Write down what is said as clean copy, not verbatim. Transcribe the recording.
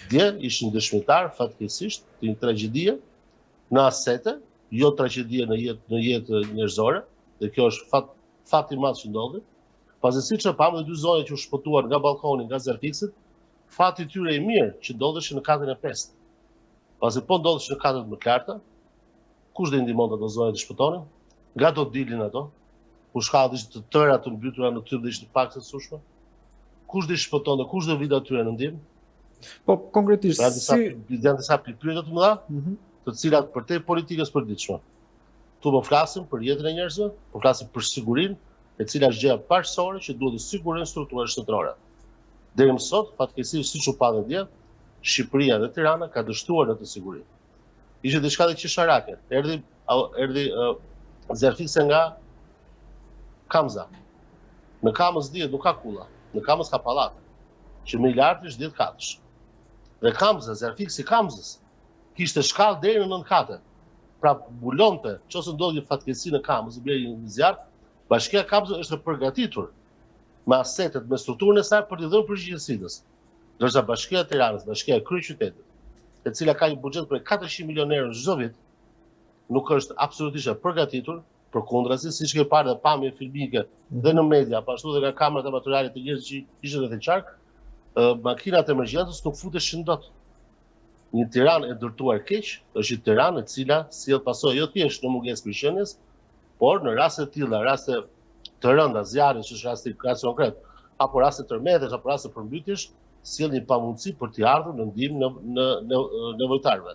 Dje ishin dëshmitar fatkeqësisht të një tragjedie në asete, jo tragjedie në jetë njerëzore, dhe kjo është fat i madh që ndodhi. Pasi siç e pamë, 2 zone që u shpëtuan nga balkoni, nga Zerfiksit, fati i tyre i mirë që ndodheshin në katën e 5. Pasi po ndodheshin në katët më të larta, kush do i ndihmonte ato zone të shpëtonin? Nga do dilin ato? Ku shkallët ishte të tëra të mbytura në tyre dhe ishte pak se sushme? Kush do i shpëtonte? Kush do vinte atyre në ndihmë? Po konkretisht janë disa pyetje të mëdha, të cilat për te politikës përditshme. Tu po flasim për jetën e njerëzve, po flasim për sigurinë, e cila është gjëja parësore që duhet të sigurojnë strukturat shtetërore. Deri më sot, fatkeqësisht siç u padhe dje, Shqipëria dhe Tirana ka dështuar në të siguri. Ishte diçka të qesharake. Erdhi Zerfikse nga Kamza. Në Kamës dihet nuk ka kulla, në Kamës ka pallate, që më i lartë është 10 katësh. Dhe Kamza, Zerfiksi Kamzës, kishte shkallë deri në 9 kate. Pra mbulonte, nëse ndodhi fatkeqësi në Kamës, bie një zjarr, Bashkia Kamzës është e përgatitur me asetet, me strukturën e saj për t'i dhënë përgjegjësinë. Ndërsa Bashkia e Tiranës, Bashkia e Kryeqytetit, e cila ka një buxhet për 400 milionë euro çdo vit, nuk është absolutisht e përgatitur, përkundrazi, siç ke parë dhe pamje filmike dhe në media, po ashtu dhe nga kamerat amatoriale të njerëzve që ishin në qark, makinat e emergjencës nuk futeshin dot. Një Tiranë e ndërtuar keq është një Tiranë e cila sjell pasojë jo thjesht në mungesë përqendjes, por në raste të tilla, raste të rënda, zjarri, që është rasti konkret, apo raste tërmetesh, apo raste përmbytjesh, sjell një pamundësi për t'i ardhur në ndihmë në nevojtarëve.